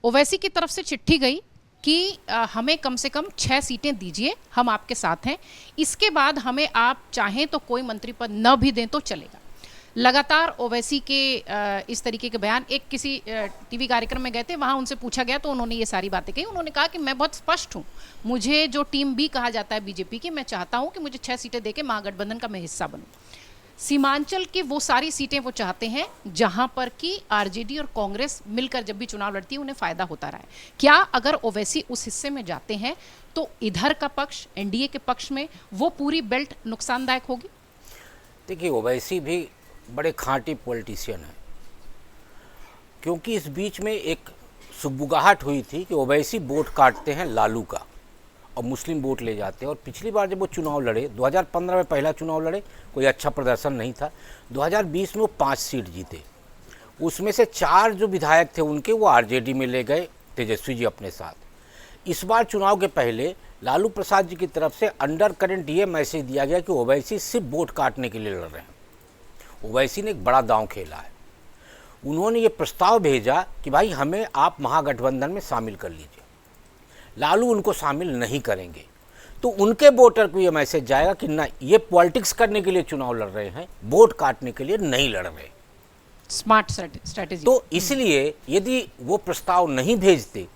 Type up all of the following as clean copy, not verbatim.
ओवैसी की तरफ से चिट्ठी गई कि हमें कम से कम 6 सीटें दीजिए, हम आपके साथ हैं। इसके बाद हमें आप चाहें तो कोई मंत्री पद न भी दें तो चलेगा। लगातार ओवैसी के इस तरीके के बयान, एक किसी टीवी कार्यक्रम में गए थे, वहाँ उनसे पूछा गया तो उन्होंने ये सारी बातें कही। उन्होंने कहा कि मैं बहुत स्पष्ट हूँ, मुझे जो टीम बी कहा जाता है बीजेपी की, मैं चाहता हूँ कि मुझे 6 सीटें देके महागठबंधन का मैं हिस्सा बनूँ। सीमांचल की वो सारी सीटें वो चाहते हैं जहां पर कि आरजेडी और कांग्रेस मिलकर जब भी चुनाव लड़ती है उन्हें फायदा होता रहा है। क्या अगर ओवैसी उस हिस्से में जाते हैं तो इधर का पक्ष, एनडीए के पक्ष में वो पूरी बेल्ट नुकसानदायक होगी? देखिए, ओवैसी भी बड़े खांटी पॉलिटिशियन है, क्योंकि इस बीच में एक सुगबुगाहट हुई थी कि ओवैसी वोट काटते हैं लालू का और मुस्लिम वोट ले जाते हैं। और पिछली बार जब वो चुनाव लड़े, 2015 में पहला चुनाव लड़े, कोई अच्छा प्रदर्शन नहीं था। 2020 में वो 5 सीट जीते, उसमें से 4 जो विधायक थे उनके वो आरजेडी में ले गए, तेजस्वी जी अपने साथ। इस बार चुनाव के पहले लालू प्रसाद जी की तरफ से अंडर करंट ये मैसेज दिया गया कि ओवैसी सिर्फ वोट काटने के लिए लड़ रहे हैं। ओवैसी ने एक बड़ा दांव खेला है। उन्होंने ये प्रस्ताव भेजा कि भाई हमें आप महागठबंधन में शामिल कर लीजिए। लालू उनको शामिल नहीं करेंगे, तो उनके वोटर को ये मैसेज जाएगा कि ना, ये पॉलिटिक्स करने के लिए चुनाव लड़ रहे हैं, वोट काटने के लिए नहीं लड़ रहे। Smart strategy. तो इसलिए यदि वो प्रस्ताव नहीं भेजते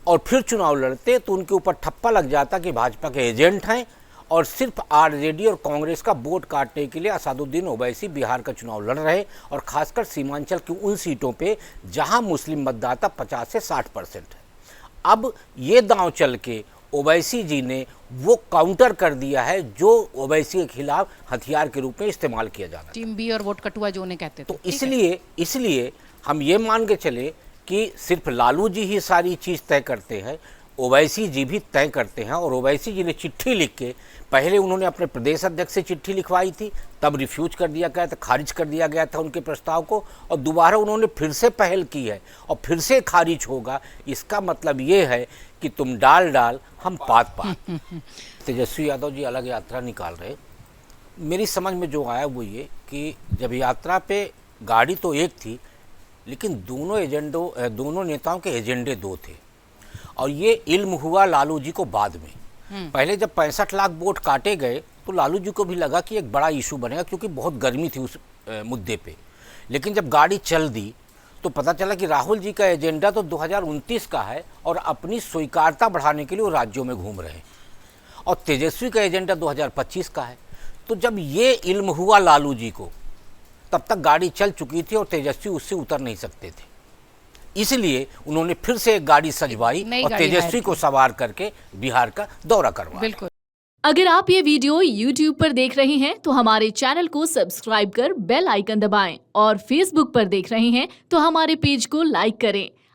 और फिर चुनाव लड़ते तो उनके ऊपर ठप्पा लग जाता कि भाजपा के एजेंट हैं और सिर्फ आरजेडी और कांग्रेस का वोट काटने के लिए असदुद्दीन ओवैसी बिहार का चुनाव लड़ रहे, और खासकर सीमांचल की उन सीटों पे जहां मुस्लिम मतदाता 50 से 60% है। अब ये दांव चल के ओवैसी जी ने वो काउंटर कर दिया है जो ओवैसी के खिलाफ हथियार के रूप में इस्तेमाल किया जाना, टीम बी और वोट कटुआ जो उन्हें कहते थे। तो इसलिए हम ये मान के चले कि सिर्फ लालू जी ही सारी चीज़ तय करते हैं, ओवैसी जी भी तय करते हैं। और ओवैसी जी ने चिट्ठी लिख के, पहले उन्होंने अपने प्रदेश अध्यक्ष से चिट्ठी लिखवाई थी, तब रिफ्यूज कर दिया गया था, खारिज कर दिया गया था उनके प्रस्ताव को, और दोबारा उन्होंने फिर से पहल की है और फिर से खारिज होगा। इसका मतलब ये है कि तुम डाल डाल हम पात पात। तेजस्वी यादव जी अलग यात्रा निकाल रहे। मेरी समझ में जो आया वो ये कि जब यात्रा पे गाड़ी तो एक थी, लेकिन दोनों नेताओं के एजेंडे 2 थे। और ये इल्म हुआ लालू जी को बाद में। पहले जब 65 लाख वोट काटे गए तो लालू जी को भी लगा कि एक बड़ा इशू बनेगा, क्योंकि बहुत गर्मी थी उस मुद्दे पे। लेकिन जब गाड़ी चल दी तो पता चला कि राहुल जी का एजेंडा तो 2029 का है और अपनी स्वीकार्यता बढ़ाने के लिए वो राज्यों में घूम रहे हैं, और तेजस्वी का एजेंडा 2025 का है। तो जब ये इल्म हुआ लालू जी को, तब तक गाड़ी चल चुकी थी और तेजस्वी उससे उतर नहीं सकते थे। इसलिए उन्होंने फिर से एक गाड़ी सजवाई और तेजस्वी को सवार करके बिहार का दौरा करवाया। बिल्कुल। अगर आप ये वीडियो YouTube पर देख रहे हैं तो हमारे चैनल को सब्सक्राइब कर बेल आइकन दबाएं, और Facebook पर देख रहे हैं तो हमारे पेज को लाइक करें।